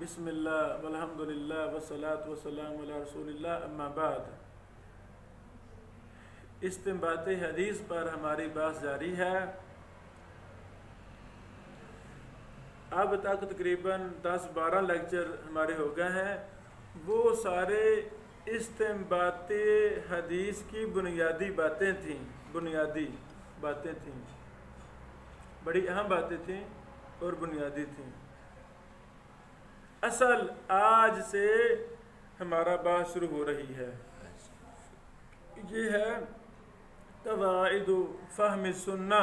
بسم اللہ والحمدللہ والصلاة والسلام علی رسول اللہ، اما بعد۔ استنباط حدیث پر ہماری بحث جاری ہے۔ اب تک تقریباً 10-12 لیکچر ہمارے ہو گئے ہیں۔ وہ سارے استنباط حدیث کی بنیادی باتیں تھیں، بڑی اہم باتیں تھیں اور بنیادی تھیں۔ اصل آج سے ہمارا بات شروع ہو رہی ہے۔ یہ ہے قواعد فہم السنہ۔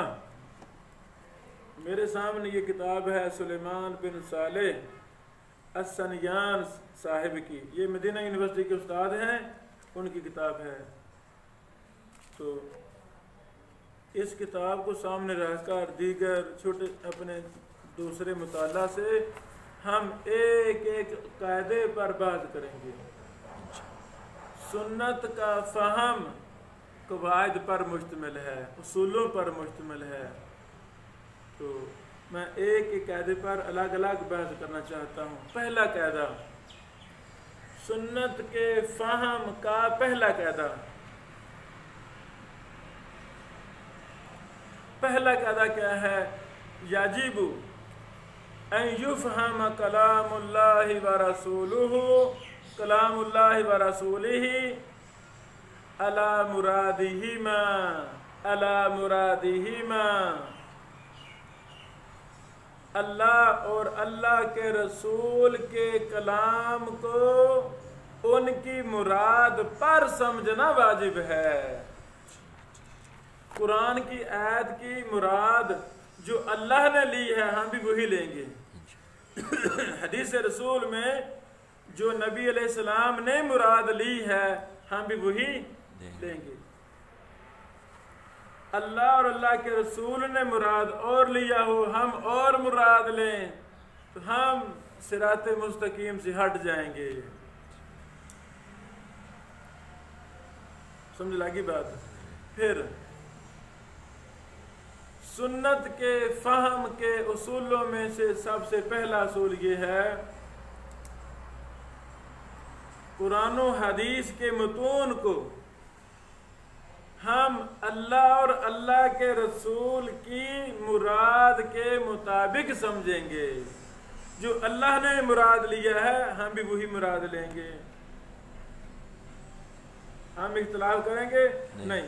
میرے سامنے یہ کتاب ہے سلیمان بن صالح السنیان صاحب کی، یہ مدینہ یونیورسٹی کے استاد ہیں، ان کی کتاب ہے۔ تو اس کتاب کو سامنے رکھ کر دیگر چھوٹے اپنے دوسرے مطالعہ سے ہم ایک ایک قاعدے پر بات کریں گے۔ سنت کا فہم قواعد پر مشتمل ہے، اصولوں پر مشتمل ہے۔ تو میں ایک ایک قاعدے پر الگ الگ بحث کرنا چاہتا ہوں۔ پہلا قاعدہ، سنت کے فہم کا پہلا قاعدہ۔ پہلا قاعدہ کیا ہے؟ یجب ان یفہم کلام اللہ ورسولہ علی مرادہما۔ اللہ اور اللہ کے رسول کے کلام کو ان کی مراد پر سمجھنا واجب ہے۔ قرآن کی آیت کی مراد جو اللہ نے لی ہے ہم بھی وہی لیں گے۔ حدیث رسول میں جو نبی علیہ السلام نے مراد لی ہے ہم بھی وہی لیں گے۔ اللہ اور اللہ کے رسول نے مراد اور لیا ہو، ہم اور مراد لیں تو ہم صراط مستقیم سے ہٹ جائیں گے۔ سمجھ لگی بات؟ پھر سنت کے فہم کے اصولوں میں سے سب سے پہلا اصول یہ ہے، قرآن و حدیث کے متون کو ہم اللہ اور اللہ کے رسول کی مراد کے مطابق سمجھیں گے۔ جو اللہ نے مراد لیا ہے ہم بھی وہی مراد لیں گے۔ ہم اختلاف کریں گے نہیں،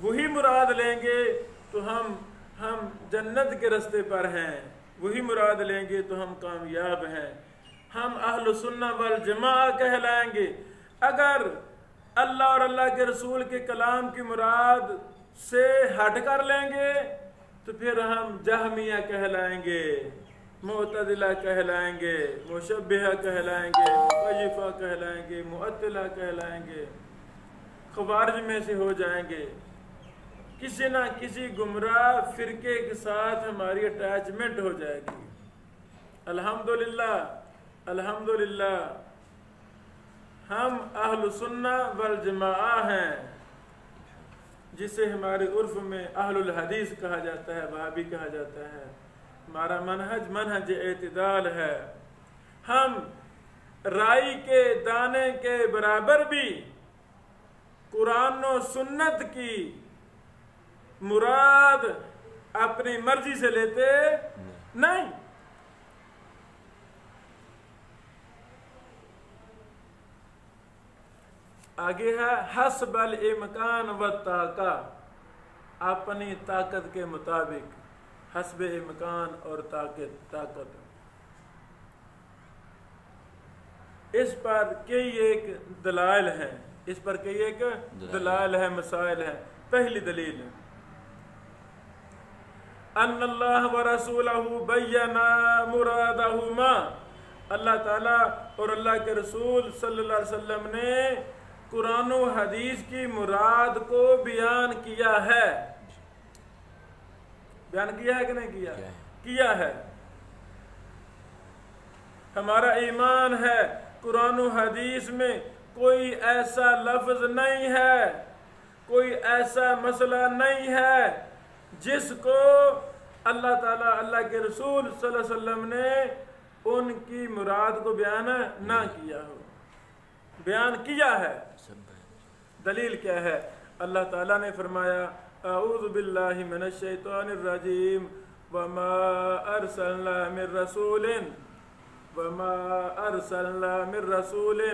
وہی مراد لیں گے تو ہم جنت کے رستے پر ہیں، وہی مراد لیں گے تو ہم کامیاب ہیں، ہم اہل سنہ والجماعہ کہلائیں گے۔ اگر اللہ اور اللہ کے رسول کے کلام کی مراد سے ہٹ کر لیں گے تو پھر ہم جہمیہ کہلائیں گے، معتزلہ کہلائیں گے، مشبہہ کہلائیں گے، مقیفہ کہلائیں گے، معطلہ کہلائیں گے، خوارج میں سے ہو جائیں گے۔ کسی نہ کسی گمراہ فرقے کے ساتھ ہماری اٹیچمنٹ ہو جائے گی۔ الحمدللہ ہم اہل سنہ والجماعہ ہیں، جسے ہمارے عرف میں اہل الحدیث کہا جاتا ہے، وہابی کہا جاتا ہے۔ ہمارا منہج اعتدال ہے۔ ہم رائی کے دانے کے برابر بھی قرآن و سنت کی مراد اپنی مرضی سے لیتے نہیں۔ آگے ہے حسب الامکان والطاقت، اپنی طاقت کے مطابق، حسب امکان اور طاقت۔ اس پر کئی ایک دلائل ہیں، مسائل ہیں۔ پہلی دلیل ان اللہ ورسولہ بینا مرادہما، اللہ تعالیٰ اور اللہ کے رسول صلی اللہ علیہ وسلم نے قرآن و حدیث کی مراد کو بیان کیا ہے۔ بیان کیا ہے کہ نہیں کیا؟ کیا ہے۔ ہمارا ایمان ہے قرآن و حدیث میں کوئی ایسا لفظ نہیں ہے، کوئی ایسا مسئلہ نہیں ہے جس کو اللہ تعالیٰ اللہ کے رسول صلی اللہ علیہ وسلم نے ان کی مراد کو بیان نہ کیا ہو، بیان کیا ہے۔ دلیل کیا ہے؟ اللہ تعالیٰ نے فرمایا اعوذ باللہ من الشیطان الرجیم وما ارسلنا من رسول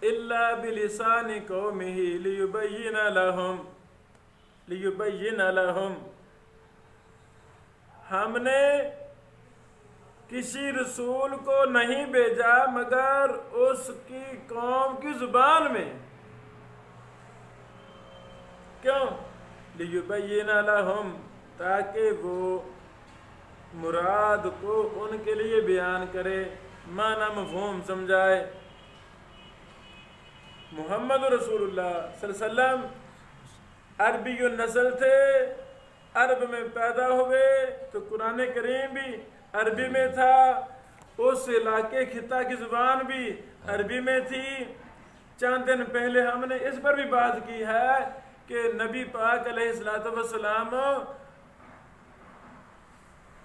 الا بلسان قومه لیبین لہم۔ ہم نے کسی رسول کو نہیں بھیجا مگر اس کی قوم کی زبان میں۔ کیوں؟ لیبین لہم، تاکہ وہ مراد کو ان کے لیے بیان کرے، معنی مفہوم سمجھائے۔ محمد رسول اللہ صلی اللہ علیہ وسلم عربی النسل تھے، عرب میں پیدا ہوئے، تو قرآن کریم بھی عربی میں تھا، اس علاقے خطہ کی زبان بھی عربی میں تھی۔ چند دن پہلے ہم نے اس پر بھی بات کی ہے کہ نبی پاک علیہ السلام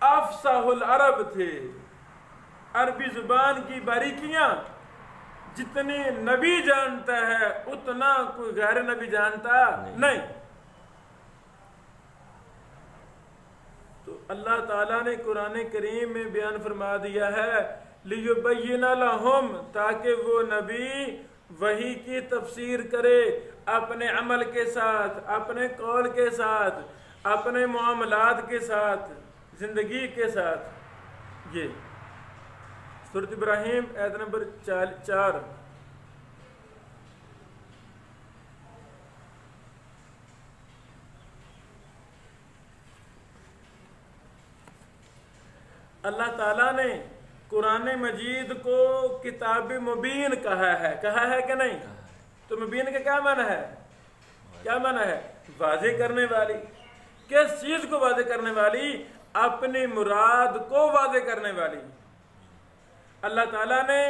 افصح العرب تھے۔ عربی زبان کی باریکیاں جتنی نبی جانتا ہے اتنا کوئی غیر نبی جانتا نہیں۔ تو اللہ تعالیٰ نے قرآن کریم میں بیان فرما دیا ہے لیبین لہم، تاکہ وہ نبی وحی کی تفسیر کرے اپنے عمل کے ساتھ، اپنے قول کے ساتھ، اپنے معاملات کے ساتھ، زندگی کے ساتھ۔ یہ سورۃ ابراہیم آیت نمبر 4۔ اللہ تعالیٰ نے قرآن مجید کو کتاب مبین کہا ہے کہ نہیں؟ تو مبین کا کیا معنی ہے؟ کیا معنی ہے؟ واضح کرنے والی۔ کس چیز کو واضح کرنے والی؟ اپنی مراد کو واضح کرنے والی۔ اللہ تعالیٰ نے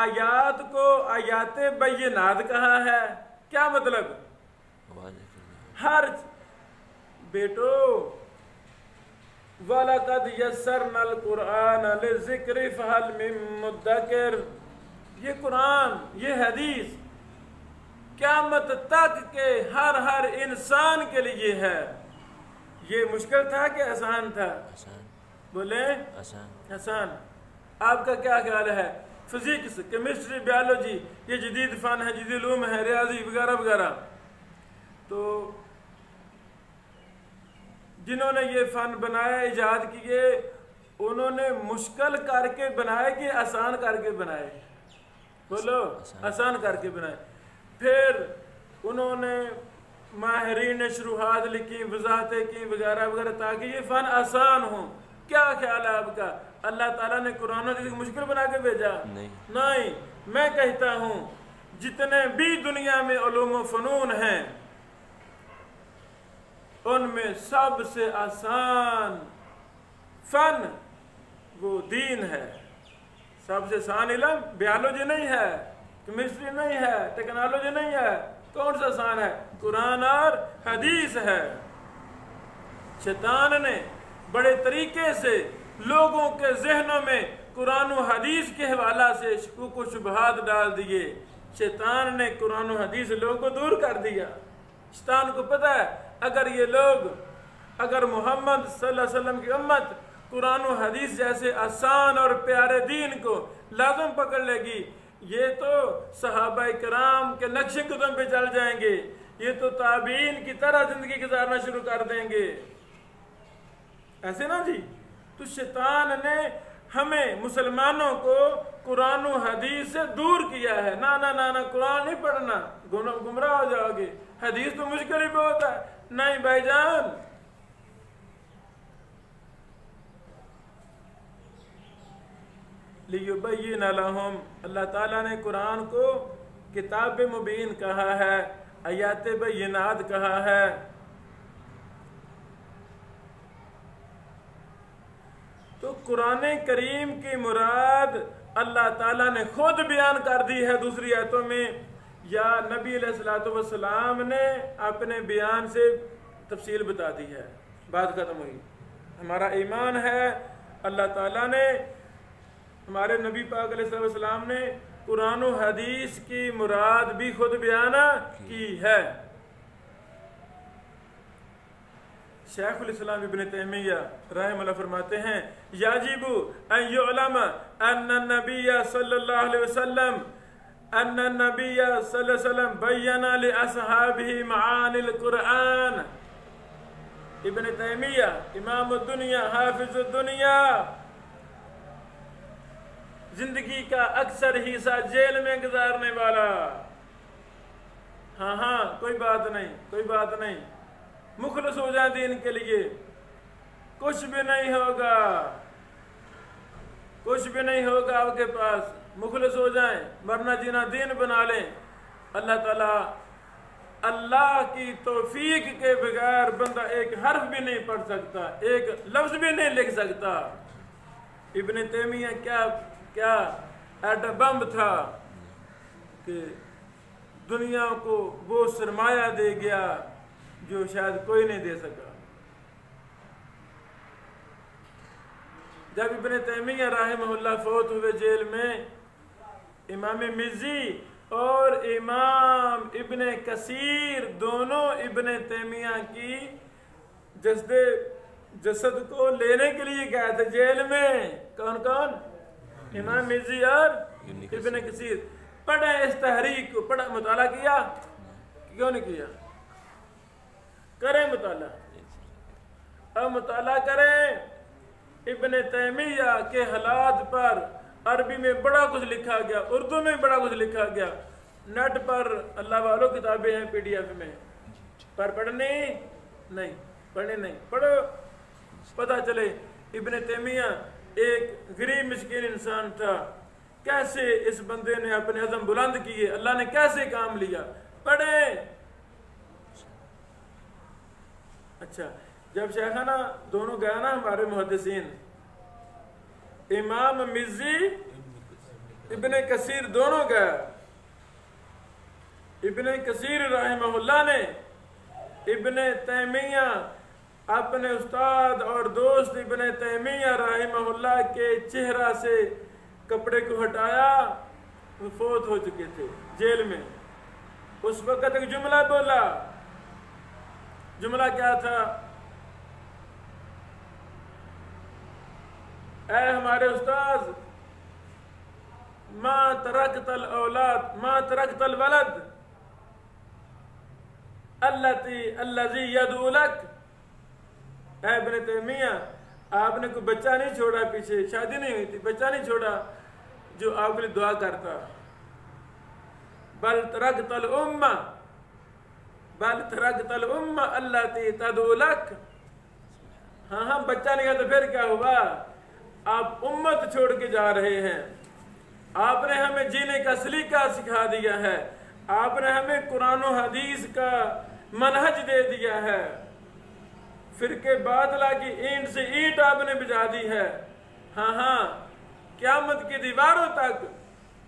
آیات کو آیات بینات کہا ہے۔ کیا مطلب؟ ہر بیٹو وَلَقَدْ يَسَّرْنَا الْقُرْآنَ لِلذِّكْرِ فَهَلْ مِن مُدَّكِرٍ۔ یہ قرآن، یہ حدیث قیامت تک کے ہر انسان کے لیے ہے۔ یہ مشکل تھا کہ آسان تھا؟ بولے آسان۔ آپ کا کیا خیال ہے؟ فزکس، کیمسٹری، بیالوجی، یہ جدید فن ہے، جدید علوم ہے، ریاضی وغیرہ وغیرہ، تو جنہوں نے یہ فن بنایا، ایجاد کیے، انہوں نے مشکل کر کے بنائے کہ آسان کر کے بنائے؟ بولو، آسان کر کے بنائے۔ پھر انہوں نے ماہرین شروحات لکھی، وضاحتیں کی وغیرہ وغیرہ تاکہ یہ فن آسان ہو۔ کیا خیال ہے آپ کا؟ اللہ تعالیٰ نے قرآن و حدیث کو مشکل بنا کے بھیجا؟ نہیں۔ میں کہتا ہوں جتنے بھی دنیا میں علوم و فنون ہیں ان میں سب سے آسان فن وہ دین ہے۔ سب سے آسان علم بیالوجی نہیں ہے، کیمسٹری نہیں ہے، ٹیکنالوجی نہیں ہے۔ کون سا آسان ہے؟ قرآن اور حدیث ہے۔ شیطان نے بڑے طریقے سے لوگوں کے ذہنوں میں قرآن و حدیث کے حوالہ سے شکوک و شبہات ڈال دیے۔ شیطان نے قرآن و حدیث سے لوگوں کو دور کر دیا۔ شیطان کو پتہ ہے اگر محمد صلی اللہ علیہ وسلم کی امت قرآن و حدیث جیسے آسان اور پیارے دین کو لازم پکڑ لے گی، یہ تو صحابہ کرام کے نقش قدم پہ چل جائیں گے، یہ تو تابعین کی طرح زندگی گزارنا شروع کر دیں گے۔ ایسے نا جی؟ تو شیطان نے ہمیں مسلمانوں کو قرآن و حدیث سے دور کیا ہے۔ نہ قرآن نہیں پڑھنا، گمراہ ہو جاؤ گے، حدیث تو مشکل ہی بہت ہے۔ نہیں بھائی جان، لیبین لہم، اللہ تعالیٰ نے قرآن کو کتاب مبین کہا ہے، آیات بینات کہا ہے۔ تو قرآن کریم کی مراد اللہ تعالیٰ نے خود بیان کر دی ہے دوسری آیتوں میں، یا نبی علیہ السلام نے اپنے بیان سے تفصیل بتا دی ہے۔ بات ختم ہوئی۔ ہمارا ایمان ہے اللہ تعالیٰ نے ہمارے نبی پاک علیہ السلام نے قرآن و حدیث کی مراد بھی خود بیان کی ہے۔ شیخ الاسلام ابن تیمیہ رحمہ اللہ فرماتے ہیں یاجب ان یعلم ان النبی صلی اللہ علیہ وسلم بیان لاصحابہ معانی القرآن۔ ابن تیمیہ امام الدنیا حافظ الدنیا، زندگی کا اکثر حصہ جیل میں گزارنے والا، ہاں کوئی بات نہیں، مخلص ہو جائیں دین کے لیے، کچھ بھی نہیں ہوگا آپ کے پاس، مخلص ہو جائیں، مرنا جینا دین بنا لیں، اللہ تعالیٰ اللہ کی توفیق کے بغیر بندہ ایک حرف بھی نہیں پڑھ سکتا، ایک لفظ بھی نہیں لکھ سکتا۔ ابن تیمیہ کیا ایٹم بم تھا کہ دنیا کو وہ سرمایہ دے گیا جو شاید کوئی نہیں دے سکا۔ جب ابن تیمیہ رحمہ اللہ فوت ہوئے جیل میں، امام مزی اور امام ابن کثیر دونوں ابن تیمیہ کی جسد کو لینے کے لیے گئے تھے جیل میں۔ کون؟ امام مزی اور ابن کثیر۔ پڑھیں اس تحریک کو، پڑھا مطالعہ کیا؟ کیوں نہیں کیا؟ کریں مطالعہ، اب مطالعہ کریں۔ ابن تیمیہ کے حالات پر عربی میں بڑا کچھ لکھا گیا، اردو میں بڑا کچھ لکھا گیا، نیٹ پر اللہ والوں کتابیں ہیں PDF میں، پر پڑھنے نہیں، پڑھو پتہ چلے ابن تیمیہ ایک غریب مسکین انسان تھا، کیسے اس بندے نے اپنے عزم بلند کیے، اللہ نے کیسے کام لیا، پڑھیں۔ اچھا، جب شیخانہ دونوں گیا نا ہمارے محدثین، امام مزی ابن کثیر دونوں گیا، ابن کثیر رحمہ اللہ نے ابن تیمیہ اپنے استاد اور دوست ابن تیمیہ رحمہ اللہ کے چہرہ سے کپڑے کو ہٹایا، وہ فوت ہو چکے تھے جیل میں۔ اس وقت ایک جملہ بولا، جملہ کیا تھا؟ اے ہمارے استاذ، ما ترکت الولد الذی یدعو لک۔ اے ابن تیمیہ، آپ نے کوئی بچہ نہیں چھوڑا، پیچھے شادی نہیں ہوئی تھی، بچہ نہیں چھوڑا جو آپ کے لیے دعا کرتا، بل ترکت الامہ التی تدعو لک۔ ہاں بچہ نہیں ہے تو پھر کیا ہوا؟ آپ امت چھوڑ کے جا رہے ہیں۔ آپ نے ہمیں جینے کا سلیقہ سکھا دیا ہے، آپ نے ہمیں قرآن و حدیث کا منہج دے دیا ہے، فرقے باطلہ کی اینٹ سے اینٹ آپ نے بجا دی ہے۔ ہاں قیامت کی دیواروں تک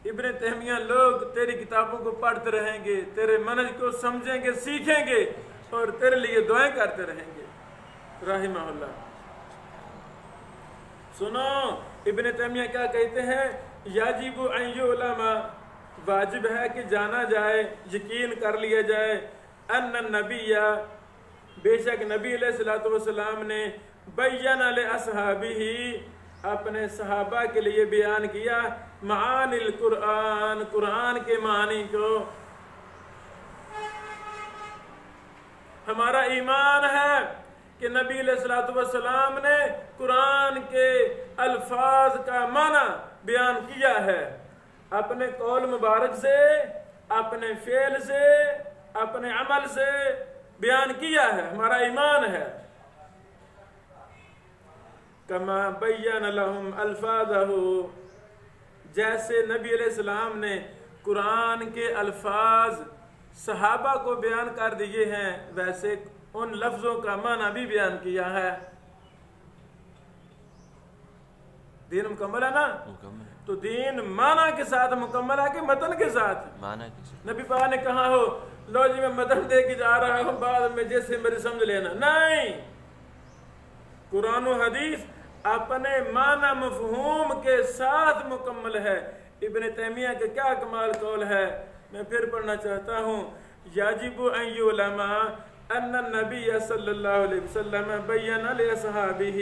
ابن تیمیہ لوگ تیری کتابوں کو پڑھتے رہیں گے، تیرے منہج کو سمجھیں گے، سیکھیں گے اور تیرے لیے دعائیں کرتے رہیں گے رحمہ اللہ۔ سنو ابن تیمیہ کیا کہتے ہیں؟ یاجب ان یعلم، واجب ہے کہ جانا جائے، یقین کر لیا جائے، ان النبی، بے شک نبی علیہ السلام نے بیان لاصحابہ، اپنے صحابہ کے لیے بیان کیا، معانی القرآن، قرآن کے معنی کو۔ ہمارا ایمان ہے کہ نبی علیہ السلام نے قرآن کے الفاظ کا معنی بیان کیا ہے، اپنے قول مبارک سے، اپنے فعل سے، اپنے عمل سے بیان کیا ہے، ہمارا ایمان ہے۔ کما بین لہم الفاظہ، جیسے نبی علیہ السلام نے قرآن کے الفاظ صحابہ کو بیان کر دیے ہیں، ویسے ان لفظوں کا معنی بھی بیان کیا ہے۔ دین مکمل ہے نا؟ تو دین معنی کے ساتھ مکمل ہے کہ متن کے ساتھ؟ نبی پاک نے کہا ہو لو جی میں متن دے کے جا رہا ہوں، بعد میں جیسے میری سمجھ لینا، نہیں، قرآن و حدیث اپنے معنی مفہوم کے ساتھ مکمل ہے۔ ابن تیمیہ کا کیا کمال قول ہے، میں پھر پڑھنا چاہتا ہوں۔ یجب ان یعلم ان النبی صلی اللہ علیہ وسلم بین لاصحابہ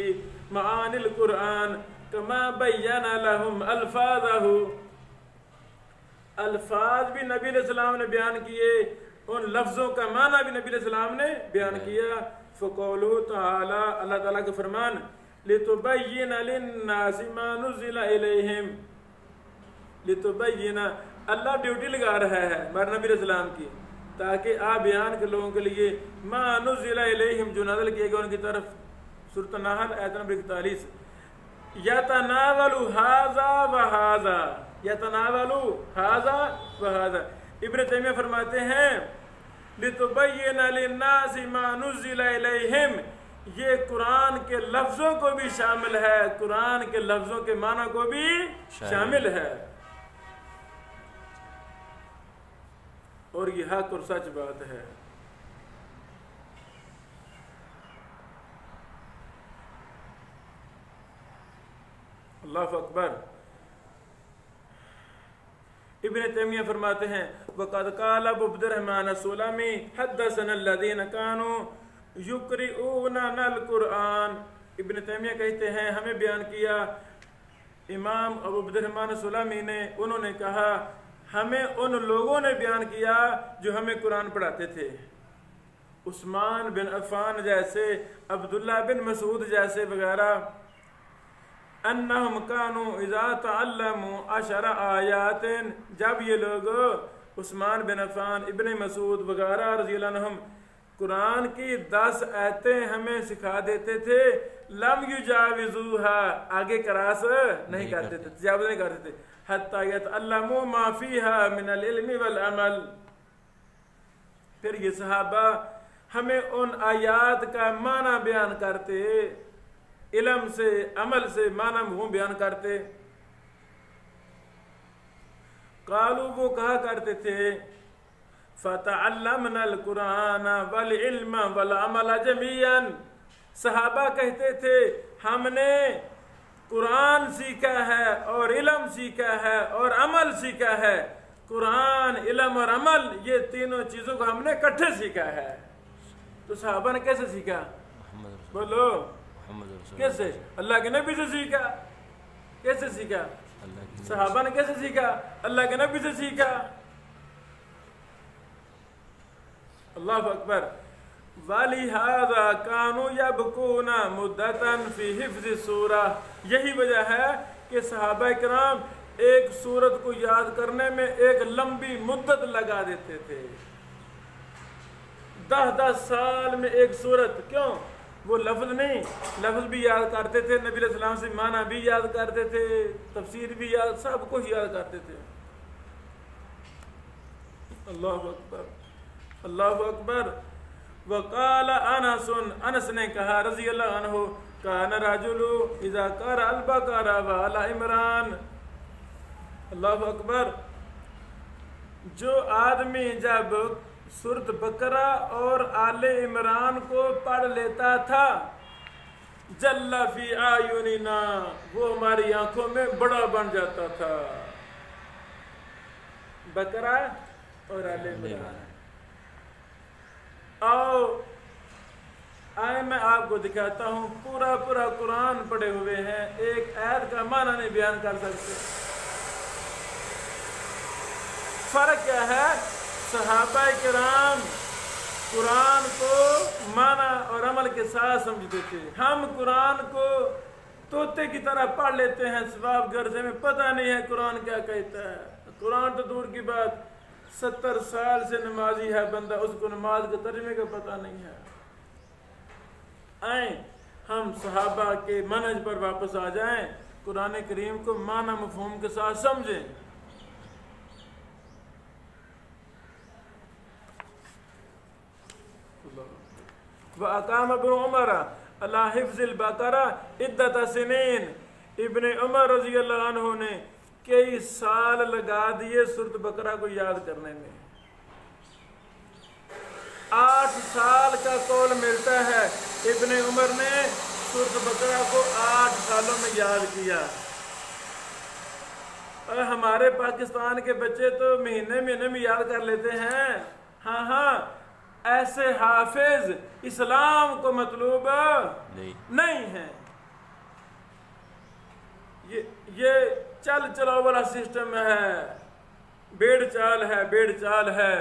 معانی القرآن کما بین لهم الفاظہ۔ الفاظ بھی نبی علیہ السلام نے بیان کیے، ان لفظوں کا معنی بھی نبی علیہ السلام نے بیان کیا۔ فقولہ تعالی، اللہ تعالیٰ کا فرمان، لتبین للناس ما نزل الیہم، لتبین، اللہ ڈیوٹی لگا رہا ہے ہمارے نبی علیہ السلام کی، تاکہ آپ بیان کے لوگوں کے لیے ما نزل الیہم، جو نازل کیے گئے ان کی طرف۔ سورۃ النحل آیت نمبر 41۔ یتناول ھذا وھذا، یتناول ھذا وھذا۔ ابن تیمیہ فرماتے ہیں لتبین للناس ما نزل الیہم، یہ قرآن کے لفظوں کو بھی شامل ہے، قرآن کے لفظوں کے معنی کو بھی شامل ہے، اور یہ حق اور سچ بات ہے۔ اللہ اکبر۔ ابن تیمیہ فرماتے ہیں وَقَدْ قَالَ ابو عبد الرحمن السُّلَمِي حَدَّثَنَا الَّذِينَ كَانُوا يُقْرِئُونَنَا الْقُرْآنَ۔ ابن تیمیہ کہتے ہیں ہمیں بیان کیا امام ابو عبد الرحمن السُّلَمِی نے، انہوں نے کہا ہمیں ان لوگوں نے بیان کیا جو ہمیں قرآن پڑھاتے تھے، عثمان بن عفان جیسے، عبداللہ بن مسعود جیسے وغیرہ، انہم کانوا اذا تعلموا 10 آیات، جب یہ لوگ عثمان بن عفان، ابن مسعود وغیرہ رضی اللہ عنہم قرآن کی 10 آیتیں ہمیں سکھا دیتے تھے، لم یجاوزوها، آگے کراس نہیں کرتے تھے، تجاوز نہیں کرتے تھے، حتی یتعلموا ما فیہا من العلم والعمل، پھر یہ صحابہ ہمیں ان آیات کا معنی بیان کرتے، علم سے، عمل سے معنی مفہوم بیان کرتے۔ قالوا، وہ کہا کرتے تھے، فتعلمنا القرآن والعلم والعمل جميعا، صحابہ کہتے تھے ہم نے قرآن سیکھا ہے اور علم سیکھا ہے اور عمل سیکھا ہے، قرآن، علم اور عمل، یہ تینوں چیزوں کو ہم نے اکٹھے سیکھا ہے۔ تو صحابہ نے کیسے سیکھا؟ بولو کیسے؟ اللہ کے نبی سے سیکھا۔ کیسے سیکھا؟ صحابہ نے کیسے سیکھا؟ اللہ کے نبی سے سیکھا۔ اللہ اکبر۔ وَلِهَذَا كَانُوا يَبْكُونَ مُدَّةً فِي حِفْظِ السُّورَةِ، یہی وجہ ہے کہ صحابہ کرام ایک سورت کو یاد کرنے میں ایک لمبی مدت لگا دیتے تھے، 10 سال میں ایک سورت۔ کیوں؟ وہ لفظ نہیں، لفظ بھی یاد کرتے تھے، نبی علیہ السلام سے معنی بھی یاد کرتے تھے، تفسیر بھی یاد، سب کچھ یاد کرتے تھے۔ اللہ اکبر، اللہ اکبر۔ وقال انس، انس نے کہا رضی اللہ عنہ، کان رجل اذا قرأ البقرہ وآل عمران، اللہ اکبر، جو آدمی جب سورۃ بقرہ اور آل عمران کو پڑھ لیتا تھا، جل فی اعیننا، وہ ہماری آنکھوں میں بڑا بن جاتا تھا۔ بقرہ اور آل عمران۔ آؤ آئے میں آپ کو دکھاتا ہوں، پورا قرآن پڑھے ہوئے ہیں، ایک آیت کا معنی نہیں بیان کر سکتے۔ فرق کیا ہے؟ صحابہ کرام قرآن کو معنی اور عمل کے ساتھ سمجھتے تھے، ہم قرآن کو طوطے کی طرح پڑھ لیتے ہیں، ثواب گرزے میں پتہ نہیں ہے قرآن کیا کہتا ہے۔ قرآن تو دور کی بات، 70 سال سے نمازی ہے بندہ، اس کو نماز کے ترجمے کا پتہ نہیں ہے۔ آئیں ہم صحابہ کے منہج پر واپس آ جائیں، قرآن کریم کو معنی مفہوم کے ساتھ سمجھیں۔ وَأَقَامَ ابْنُ عُمَرَ عَلَى حِفْظِ الْبَقَرَةِ عِدَّةَ سِنِينَ، ابن عمر رضی اللہ عنہ نے کئی سال لگا دیے سورۃ بقرہ کو یاد کرنے میں۔ 8 سال کا قول ملتا ہے ابن عمر نے سورۃ بقرہ کو 8 سالوں میں یاد کیا. اور ہمارے پاکستان کے بچے تو مہینے میں یاد کر لیتے ہیں. ہاں ایسے حافظ اسلام کو مطلوب نہیں ہے. یہ چل چلاؤ والا سسٹم ہے، بیڑ چال ہے.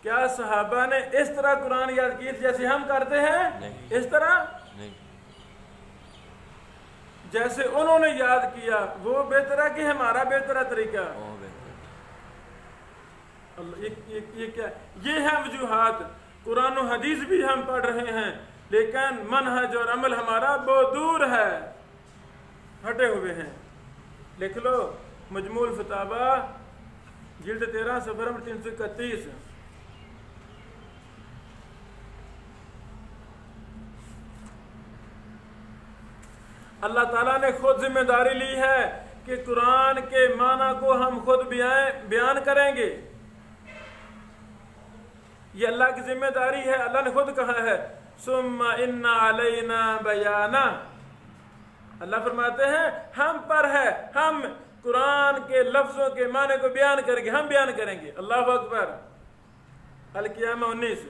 کیا صحابہ نے اس طرح قرآن یاد کی جیسے ہم کرتے ہیں؟ اس طرح جیسے انہوں نے یاد کیا وہ بہتر ہے کہ ہمارا بہتر طریقہ؟ یہ کیا؟ یہ ہیں وجوہات. قرآن و حدیث بھی ہم پڑھ رہے ہیں لیکن منہج اور عمل ہمارا بہت دور ہے، ہٹے ہوئے ہیں. لکھ لو مجموع الفتاوی جلد 13 صفحہ نمبر 331. اللہ تعالیٰ نے خود ذمہ داری لی ہے کہ قرآن کے معنی کو ہم خود بیان کریں گے. یہ اللہ کی ذمہ داری ہے. اللہ نے خود کہا ہے ثم ان علینا بیانا. اللہ فرماتے ہیں ہم پر ہے، ہم قرآن کے لفظوں کے معنی کو بیان کریں گے، ہم بیان کریں گے. اللہ اکبر. القیامہ 19.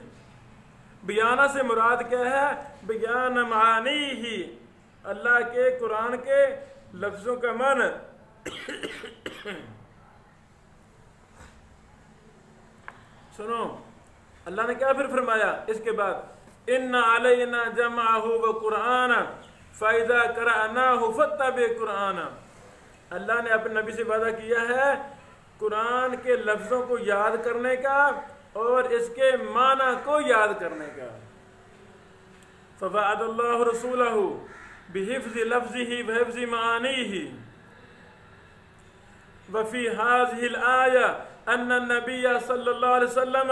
بیانہ سے مراد کیا ہے؟ بیان معانی ہی، اللہ کے قرآن کے لفظوں کا معنی. سنو اللہ نے کیا پھر فرمایا اس کے بعد؟ ان علینا جمعہ وقرآن فاذا قرأناہ فاتبع قرآن. اللہ نے اپنے نبی سے وعدہ کیا ہے قرآن کے لفظوں کو یاد کرنے کا اور اس کے معنی کو یاد کرنے کا. فوعد اللہ رسولہ بحفظ لفظه وحفظ معانیه. وفي هذه الآية أن النبي صلى الله عليه وسلم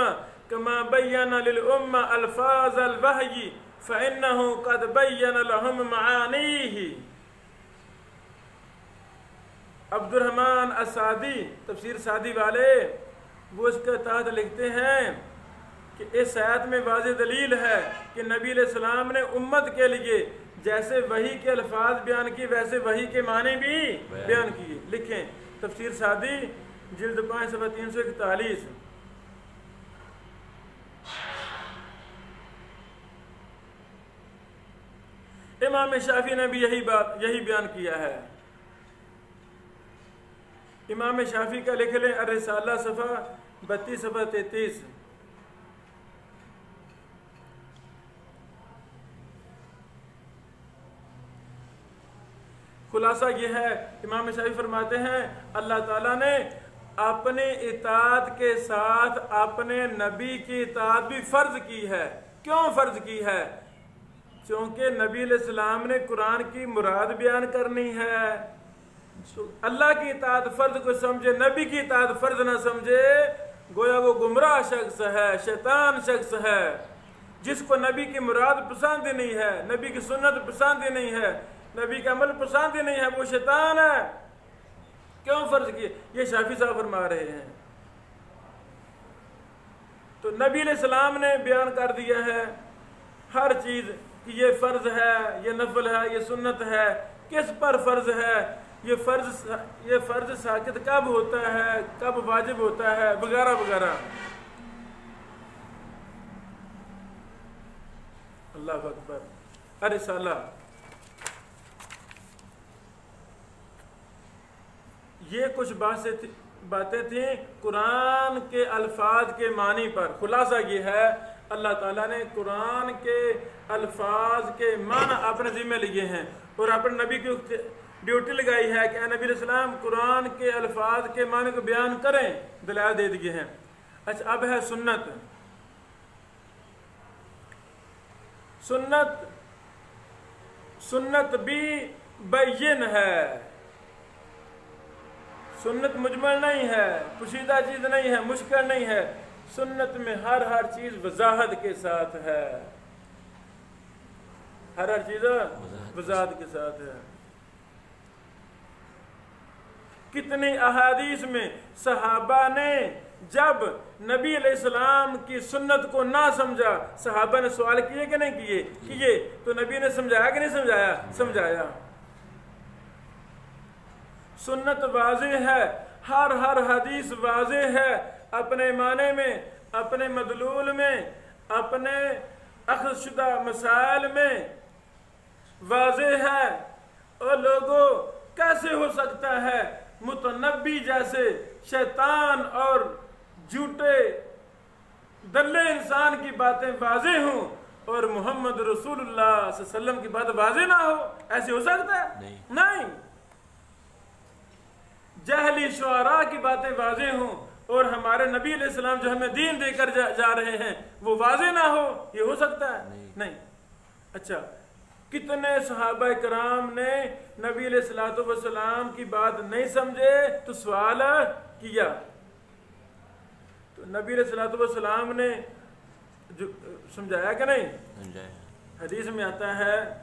كما بين للأمة ألفاظ الوحي فإنه قد بين لهم معانيه. عبد الرحمن السعدی تفسیر سعدی والے وہ اس کے تحت لکھتے ہیں کہ اس آیت میں واضح دلیل ہے کہ نبی علیہ السلام نے امت کے لیے جیسے وحی کے الفاظ بیان کی ویسے وحی کے معنی بھی بیان کیے. لکھیں تفسیر سعدی جلد 5 صفحہ 341. امام شافعی نے بھی یہی بیان کیا ہے. امام شافعی کا لکھ لیں الرسالہ صفحہ 32 صفحہ 33. خلاصہ یہ ہے امام شافعی فرماتے ہیں اللہ تعالیٰ نے اپنے اطاعت کے ساتھ اپنے نبی کی اطاعت بھی فرض کی ہے. کیوں فرض کی ہے؟ چونکہ نبی علیہ السلام نے قرآن کی مراد بیان کرنی ہے. اللہ کی اطاعت فرض کو سمجھے، نبی کی اطاعت فرض نہ سمجھے، گویا وہ گمراہ شخص ہے، شیطان شخص ہے. جس کو نبی کی مراد پسند ہی نہیں ہے، نبی کی سنت پسند ہی نہیں ہے، نبی کا عمل پسند ہی نہیں ہے، وہ شیطان ہے. کیوں فرض کیے؟ یہ شافعی صاحب فرما رہے ہیں. تو نبی علیہ السلام نے بیان کر دیا ہے ہر چیز کہ یہ فرض ہے، یہ نفل ہے، یہ سنت ہے. کس پر فرض ہے؟ یہ فرض ساقط کب ہوتا ہے، کب واجب ہوتا ہے، وغیرہ وغیرہ. اللہ اکبر. الرسالہ یہ کچھ باتیں تھیں قرآن کے الفاظ کے معنی پر. خلاصہ یہ ہے اللہ تعالیٰ نے قرآن کے الفاظ کے معنی اپنے ذمہ لیے ہیں اور اپنے نبی کی ڈیوٹی لگائی ہے کہ اے نبی علیہ السلام قرآن کے الفاظ کے معنی کو بیان کریں. دلائل دے دیے ہیں. اچھا اب ہے سنت. سنت بھی بین ہے. سنت مجمل نہیں ہے، پوشیدہ چیز نہیں ہے، مشکل نہیں ہے. سنت میں ہر چیز وضاحت کے ساتھ ہے. ہر چیز وضاحت کے ساتھ ہے. کتنی احادیث میں صحابہ نے جب نبی علیہ السلام کی سنت کو نہ سمجھا، صحابہ نے سوال کیے کہ نہیں کیے، تو نبی نے سمجھایا کہ نہیں سمجھایا؟ سمجھایا۔ سنت واضح ہے، ہر حدیث واضح ہے، اپنے معنی میں، اپنے مدلول میں، اپنے اخذ شدہ مسائل میں واضح ہے۔ اور لوگوں کیسے ہو سکتا ہے متنبی جیسے شیطان اور جھوٹے دلے انسان کی باتیں واضح ہوں اور محمد رسول اللہ صلی اللہ علیہ وسلم کی بات واضح نہ ہو؟ ایسے ہو سکتا ہے؟ نہیں۔ جہلی شعراء کی باتیں واضح ہوں اور ہمارے نبی علیہ السلام جو ہمیں دین دے کر جا رہے ہیں وہ واضح نہ ہو؟ یہ ہو سکتا ہے؟ نہیں۔ اچھا، کتنے صحابہ کرام نے نبی علیہ السلام کی بات نہیں سمجھے تو سوال کیا، تو نبی علیہ السلام نے جو سمجھایا کہ نہیں؟ حدیث میں آتا ہے،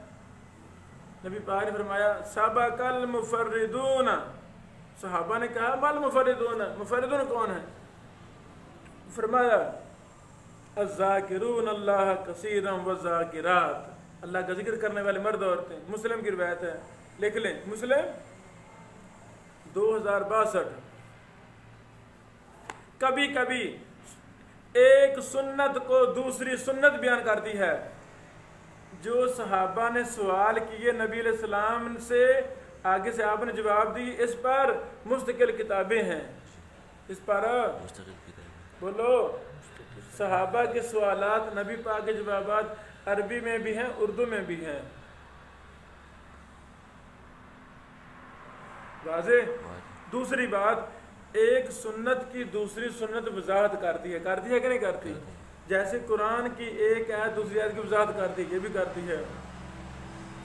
نبی پاک نے فرمایا سبق المفردون، صحابہ نے کہا مال مفردون، مفردون کون ہیں؟ فرمایا الذاکرون اللہ کثیرا والذاکرات، اللہ کا ذکر کرنے والے مرد عورتیں۔ مسلم کی روایت ہے، لکھ لیں، مسلم 2062۔ کبھی کبھی ایک سنت کو دوسری سنت بیان کرتی ہے۔ جو صحابہ نے سوال کیے نبی علیہ السلام سے، آگے سے آپ نے جواب دی، اس پر مستقل کتابیں ہیں، اس پر بولو، صحابہ کے سوالات، نبی پاک کے جوابات عربی میں بھی ہیں، اردو میں بھی ہیں۔ واضح؟ دوسری بات، ایک سنت کی دوسری سنت وضاحت کرتی ہے کہ نہیں کرتی؟ جیسے قرآن کی ایک آیت دوسری آیت کی وضاحت کرتی ہے، یہ بھی کرتی ہے۔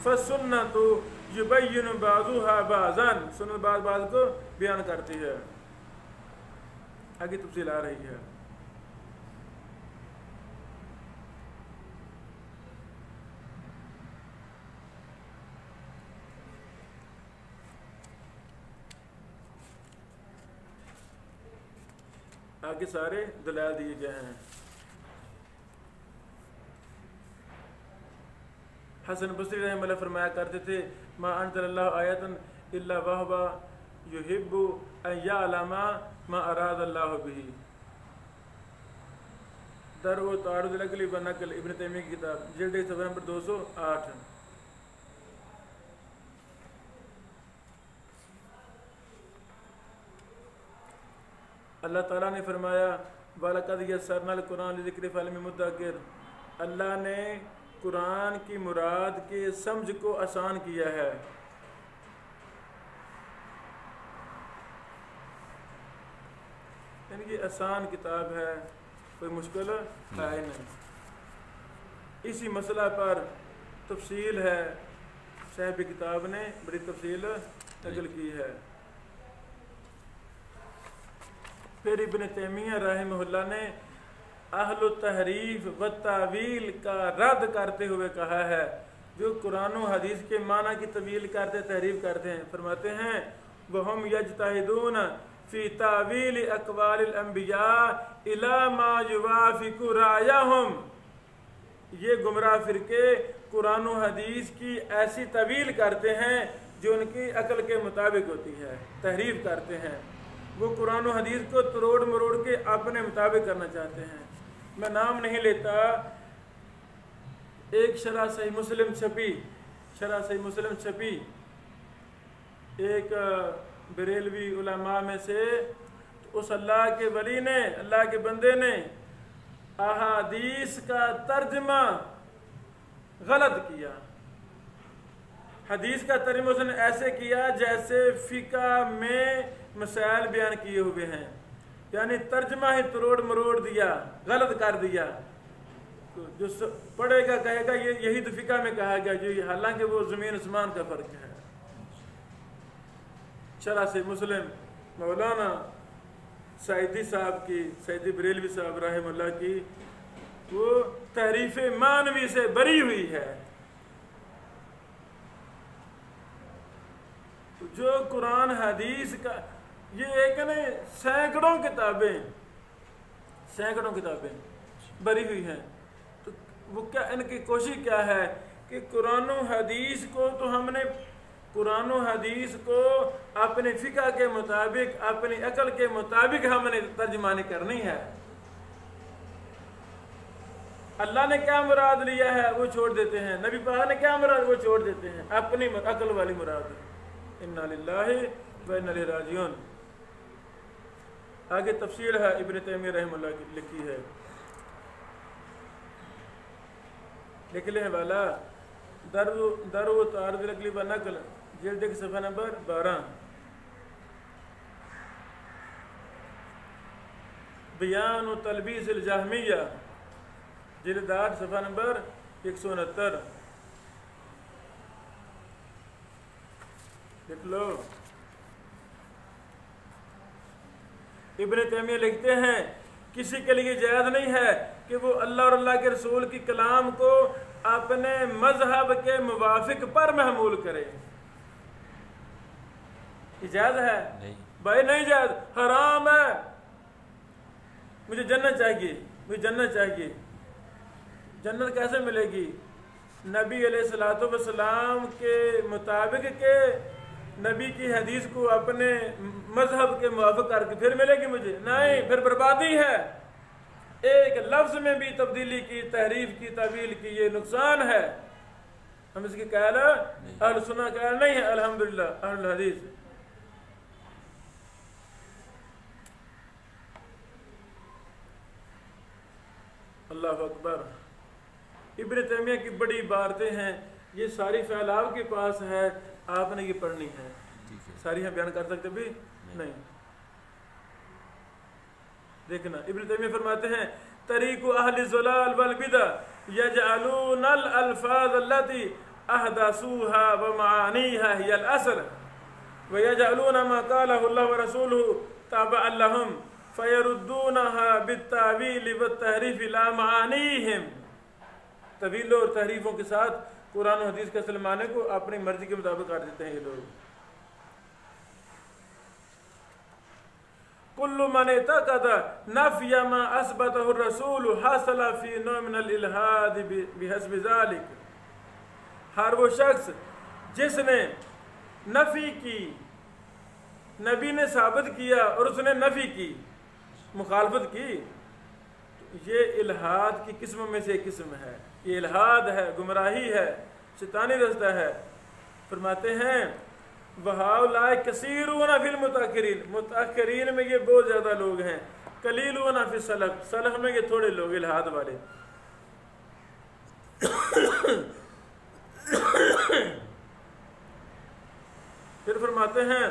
فَالسُّنَّةُ يُبَيِّنُ بَعْضُهَا بَعْضًا، سنت بعض کو بیان کرتی ہے۔ آگے تفصیل آ رہی ہے۔ آگے سارے دلائل دیے گئے ہیں۔ حسن بصری رحمہ اللہ فرمایا کرتے تھے ما انزل اللہ آیۃ الا وهو یحب ان یعلم ما اراد اللہ به، در و تعارض العقل و نقل، ابن تیمیہ کی کتاب، جلد صفحہ نمبر 208۔ اللہ تعالیٰ نے فرمایا وَلَقَدْ يَسَّرْنَا الْقُرْآنَ لِلذِّكْرِ فَهَلْ مِن مُدَّكِرٍ، اللہ نے قرآن کی مراد کے سمجھ کو آسان کیا ہے۔ یعنی یہ آسان کتاب ہے، کوئی مشکل ہے نہیں۔ اسی مسئلہ پر تفصیل ہے، صاحب کتاب نے بڑی تفصیل نقل کی ہے۔ پھر ابن تیمیہ رحمہ اللہ نے اہل التحریف و تعویل کا رد کرتے ہوئے کہا ہے، جو قرآن و حدیث کے معنی کی تعویل کرتے، تحریف کرتے ہیں، فرماتے ہیں وَهُمْ يَجْتَهِدُونَ فِي تَعْوِيلِ أَقْوَالِ الْأَنْبِيَاءِ إِلَى مَا يُوَافِقُ رَأْيَهُمْ، یہ گمراہ فرقے قرآن و حدیث کی ایسی تعویل کرتے ہیں جو ان کی عقل کے مطابق ہوتی ہے، تحریف کرتے ہیں، وہ قرآن و حدیث کو تروڑ مروڑ کے اپنے مطابق کرنا چاہتے ہیں۔ میں نام نہیں لیتا، ایک شرح صحیح مسلم چھپی، ایک بریلوی علماء میں سے، اس اللہ کے ولی نے، اللہ کے بندے نے احادیث کا ترجمہ غلط کیا۔ حدیث کا ترجمہ اس نے ایسے کیا جیسے فقہ میں مسائل بیان کیے ہوئے ہیں، یعنی ترجمہ ہی تروڑ مروڑ دیا، غلط کر دیا۔ جو پڑھے گا کہے گا یہی تو فقہ میں کہا گیا، جو حالانکہ وہ زمین آسمان کا فرق ہے۔ شرح سے مسلم مولانا سعیدی صاحب کی، سعیدی بریلوی صاحب رحمہ اللہ کی، وہ تحریف مانوی سے بری ہوئی ہے۔ جو قرآن حدیث کا، یہ ایک نہیں سینکڑوں کتابیں، سینکڑوں کتابیں بری ہوئی ہیں. تو وہ کیا ان کی کوشش کیا ہے کہ قرآن و حدیث کو تو ہم نے قرآن و حدیث کو اپنے فقہ کے مطابق اپنی عقل کے مطابق ہم نے ترجمانی کرنی ہے. اللہ نے کیا مراد لیا ہے وہ چھوڑ دیتے ہیں, نبی پاک نے کیا مراد وہ چھوڑ دیتے ہیں, اپنی عقل والی مراد. انا للہ و انا الیہ راجعون. آگے تفسیر ہے ابن تیمیہ رحمہ اللہ کی لکھی ہے, لکھ لیں والا در و تعارض الاقلی و نقل جلد ایک صفحہ نمبر 12. بیان و تلبیس الجہمیہ جلد 8 صفحہ نمبر 169. لکھ لو. ابن تیمیہ لکھتے ہیں کسی کے لیے جائز نہیں ہے کہ وہ اللہ اور اللہ کے رسول کی کلام کو اپنے مذہب کے موافق پر محمول کرے. یہ جائز ہے؟ بھائی نہیں جائز, حرام ہے. مجھے جنت چاہیے, مجھے جنت چاہیے. جنت کیسے ملے گی؟ نبی علیہ الصلوۃ والسلام کے مطابق کہ نبی کی حدیث کو اپنے مذہب کے موافق کر کے پھر ملے گی مجھے؟ نہیں, پھر بربادی ہے. ایک لفظ میں بھی تبدیلی کی, تحریف کی, تعویل کی, یہ نقصان ہے. ہم اس کی قائل اہل سنت قائل نہیں ہے الحمدللہ اہل الحدیث. اللہ اکبر. ابن تیمیہ کی بڑی عبارتیں ہیں, یہ ساری پھیلاؤ کے پاس ہے, آپ نے یہ پڑھنی ہے. ساری ہم بیان کر سکتے بھی نہیں. دیکھنا ابن تیمیہ فرماتے ہیں طریق اہل الضلال والبدع یجعلون الالفاظ التي احدثوها ومعانيها هي الاصل ويجعلون ما قاله الله ورسوله تابعا لهم فيردونها بالتاويل والتحريف الى معانيهم. طویلوں اور تحریفوں کے ساتھ قرآن و حدیث کے اصل معنی کو اپنی مرضی کے مطابق کر دیتے ہیں یہ لوگ. کل من اعتقد نفی ما اثبته الرسول حصل فی نوع من الالحاد بحسب ذلك. ہر وہ شخص جس نے نفی کی, نبی نے ثابت کیا اور اس نے نفی کی, مخالفت کی, یہ الحاد کی قسم میں سے ایک قسم ہے. یہ الحاد ہے, گمراہی ہے, شیطانی رستہ ہے. فرماتے ہیں وَهَؤُلَاءِ كَثِيرُونَ فِي الْمُتَأَخِّرِينَ. متأخرین میں یہ بہت زیادہ لوگ ہیں. قَلِيلُونَ فِي السَّلَف. سلف میں یہ تھوڑے لوگ الحاد والے. پھر فرماتے ہیں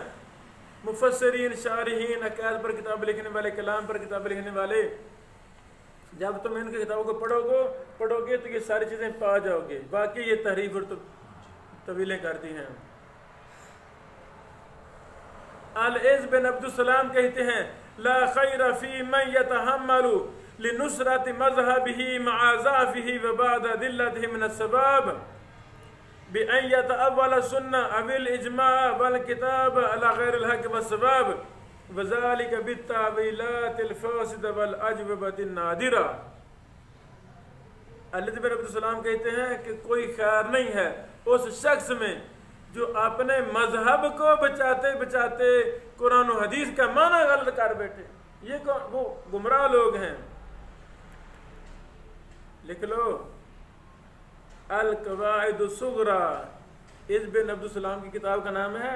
مفسرین, شارحین, عقائد پر کتاب لکھنے والے, کلام پر کتاب لکھنے والے, جب تم ان کی کتابوں کو پڑھو گے تو یہ ساری چیزیں پا جاؤ گے. باقی یہ تحریف اور طویلیں کرتی ہیں. العز بن عبد السلام کہتے ہیں لا خیر فی من یتحمل لنصرت مذہبہ مع ضعفہ وبعد دلتہ من السباب بأن يتأول السنة أو الإجماع والكتاب على غير الحق والسباب وذلك بالتأويلات الفاسدة والأجوبة النادرة. العز بن عبد السلام کہتے ہیں کہ کوئی خیر نہیں ہے اس شخص میں جو اپنے مذہب کو بچاتے بچاتے قرآن و حدیث کا معنی غلط کر بیٹھے. یہ وہ گمراہ لوگ ہیں. لکھ لو القواعد الصغرى. اس بن عبد السلام کی کتاب کا نام ہے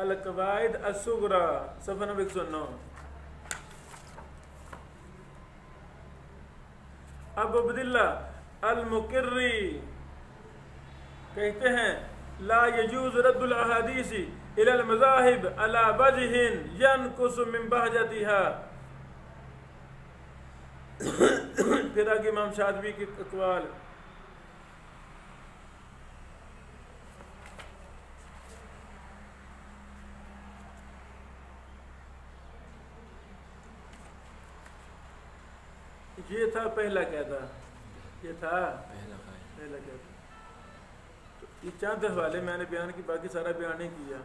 القواعد الصغرى, صفحہ نمبر 109. ابو عبداللہ المقری کہتے ہیں لا يجوز رد الاحادیث الى المذاہب على وجہ ينقص من بہجتها. پھر آگے امام شاطبی کی اقوال. یہ تھا پہلا قاعدہ, یہ تھا پہلا قاعدہ. تو یہ چند حوالے میں نے بیان کی, باقی سارا بیان نہیں کیا.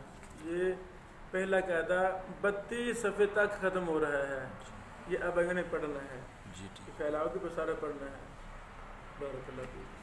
یہ پہلا قاعدہ 32 صفحے تک ختم ہو رہا ہے, یہ اب اگر نہیں پڑھنا ہے. جی ٹھیک. پھیلاؤ کی بصارت پڑھنا ہے. بارک اللہ فیک.